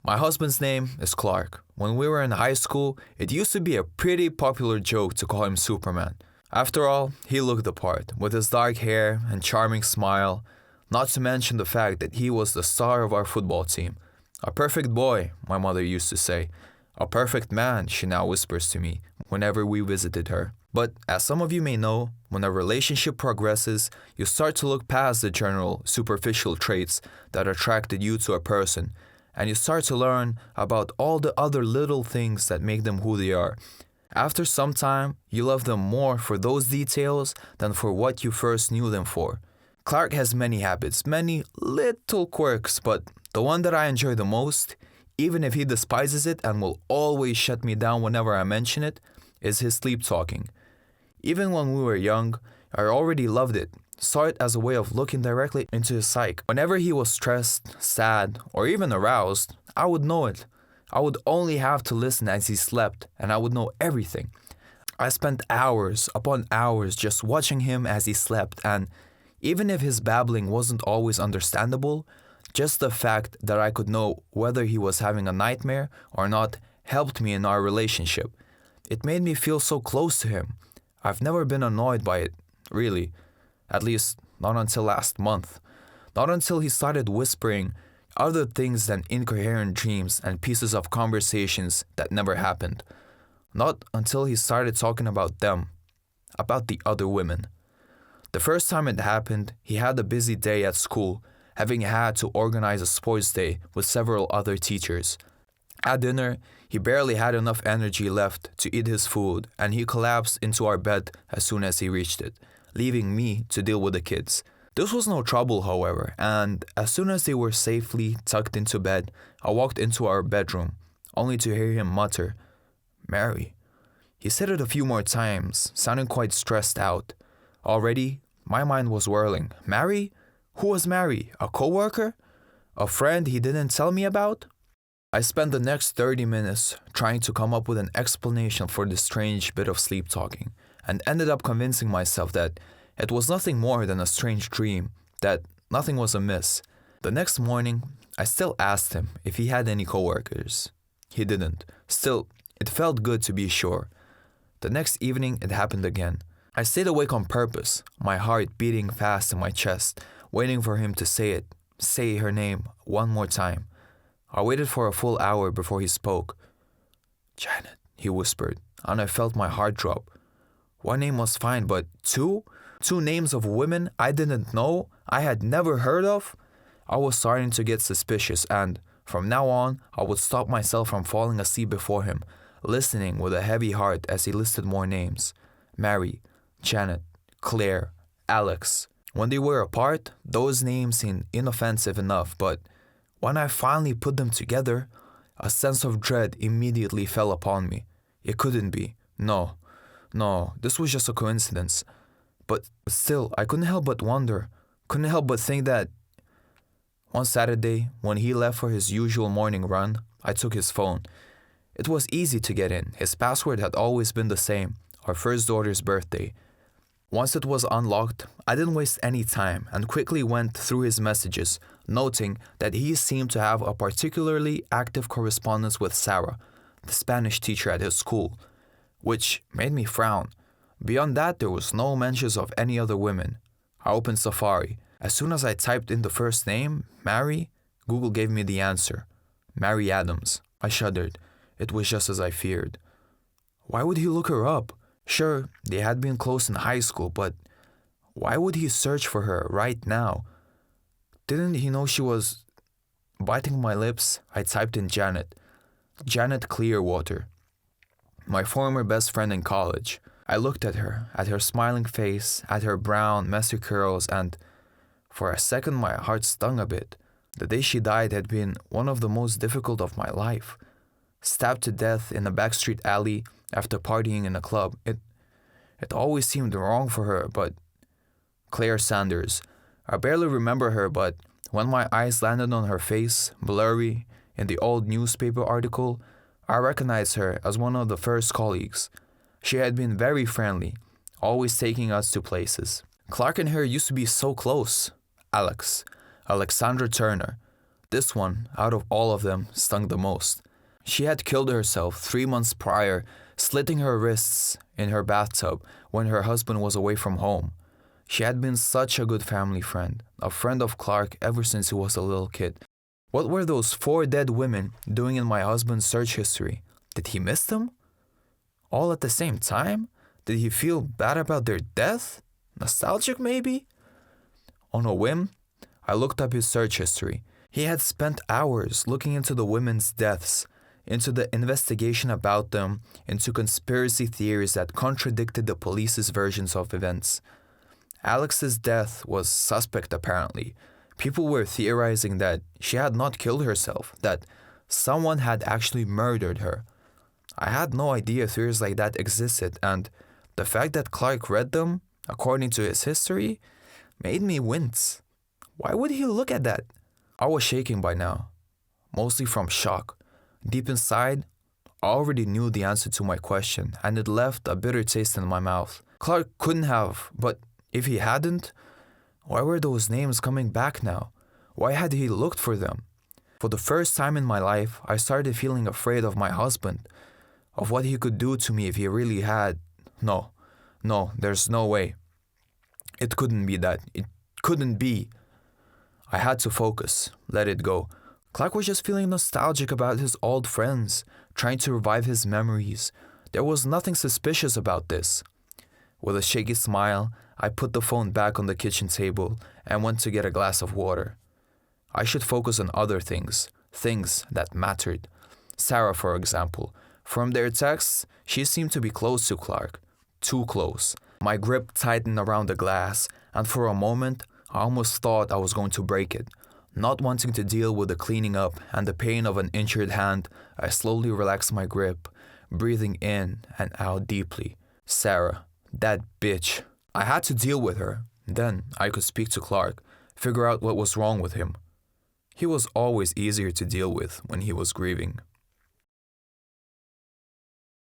My husband's name is Clark. When we were in high school, it used to be a pretty popular joke to call him Superman. After all, he looked the part, with his dark hair and charming smile, not to mention the fact that he was the star of our football team. A perfect boy, my mother used to say. A perfect man, she now whispers to me whenever we visited her. But as some of you may know, when a relationship progresses, you start to look past the general, superficial traits that attracted you to a person, and you start to learn about all the other little things that make them who they are. After some time, you love them more for those details than for what you first knew them for. Clark has many habits, many little quirks, but the one that I enjoy the most, even if he despises it and will always shut me down whenever I mention it, is his sleep talking. Even when we were young, I already loved it, saw it as a way of looking directly into his psyche. Whenever he was stressed, sad, or even aroused, I would know it. I would only have to listen as he slept, and I would know everything. I spent hours upon hours just watching him as he slept, and even if his babbling wasn't always understandable, just the fact that I could know whether he was having a nightmare or not helped me in our relationship. It made me feel so close to him. I've never been annoyed by it, really. At least, not until last month. Not until he started whispering other things than incoherent dreams and pieces of conversations that never happened. Not until he started talking about them, about the other women. The first time it happened, he had a busy day at school, having had to organize a sports day with several other teachers. At dinner, he barely had enough energy left to eat his food, and he collapsed into our bed as soon as he reached it, leaving me to deal with the kids. This was no trouble, however, and as soon as they were safely tucked into bed, I walked into our bedroom, only to hear him mutter, "Mary." He said it a few more times, sounding quite stressed out. Already, my mind was whirling. Mary? Who was Mary? A coworker? A friend he didn't tell me about? I spent the next 30 minutes trying to come up with an explanation for this strange bit of sleep talking, and ended up convincing myself that it was nothing more than a strange dream, that nothing was amiss. The next morning, I still asked him if he had any coworkers. He didn't. Still, it felt good to be sure. The next evening, it happened again. I stayed awake on purpose, my heart beating fast in my chest, waiting for him to say her name one more time. I waited for a full hour before he spoke. "Janet," he whispered, and I felt my heart drop. One name was fine, but two? Two names of women I didn't know, I had never heard of? I was starting to get suspicious, and from now on, I would stop myself from falling asleep before him, listening with a heavy heart as he listed more names. Mary, Janet, Claire, Alex. When they were apart, those names seemed inoffensive enough, but when I finally put them together, a sense of dread immediately fell upon me. It couldn't be. No, this was just a coincidence. But still, I couldn't help but wonder, couldn't help but think that one Saturday, when he left for his usual morning run, I took his phone. It was easy to get in. His password had always been the same, our first daughter's birthday. Once it was unlocked, I didn't waste any time and quickly went through his messages, noting that he seemed to have a particularly active correspondence with Sarah, the Spanish teacher at his school, which made me frown. Beyond that, there was no mentions of any other women. I opened Safari. As soon as I typed in the first name, Mary, Google gave me the answer. Mary Adams. I shuddered. It was just as I feared. Why would he look her up? Sure, they had been close in high school, but why would he search for her right now? Didn't he know she was... Biting my lips, I typed in Janet. Janet Clearwater. My former best friend in college. I looked at her smiling face, at her brown, messy curls, and for a second my heart stung a bit. The day she died had been one of the most difficult of my life. Stabbed to death in a backstreet alley after partying in a club. It always seemed wrong for her, but... Claire Sanders. I barely remember her, but when my eyes landed on her face, blurry, in the old newspaper article, I recognized her as one of the first colleagues. She had been very friendly, always taking us to places. Clark and her used to be so close. Alexandra Turner. This one, out of all of them, stung the most. She had killed herself 3 months prior, slitting her wrists in her bathtub when her husband was away from home. She had been such a good family friend, a friend of Clark ever since he was a little kid. What were those 4 dead women doing in my husband's search history? Did he miss them? All at the same time? Did he feel bad about their death? Nostalgic maybe? On a whim, I looked up his search history. He had spent hours looking into the women's deaths, into the investigation about them, into conspiracy theories that contradicted the police's versions of events. Alex's death was suspect apparently. People were theorizing that she had not killed herself, that someone had actually murdered her. I had no idea theories like that existed, and the fact that Clark read them, according to his history, made me wince. Why would he look at that? I was shaking by now, mostly from shock. Deep inside, I already knew the answer to my question, and it left a bitter taste in my mouth. Clark couldn't have, but if he hadn't, why were those names coming back now? Why had he looked for them? For the first time in my life, I started feeling afraid of my husband, of what he could do to me if he really had. No, there's no way. It couldn't be that. It couldn't be. I had to focus, let it go. Clark was just feeling nostalgic about his old friends, trying to revive his memories. There was nothing suspicious about this. With a shaky smile, I put the phone back on the kitchen table and went to get a glass of water. I should focus on other things that mattered. Sarah, for example. From their texts, she seemed to be close to Clark. Too close. My grip tightened around the glass, and for a moment, I almost thought I was going to break it. Not wanting to deal with the cleaning up and the pain of an injured hand, I slowly relaxed my grip, breathing in and out deeply. Sarah, that bitch. I had to deal with her. Then I could speak to Clark, figure out what was wrong with him. He was always easier to deal with when he was grieving.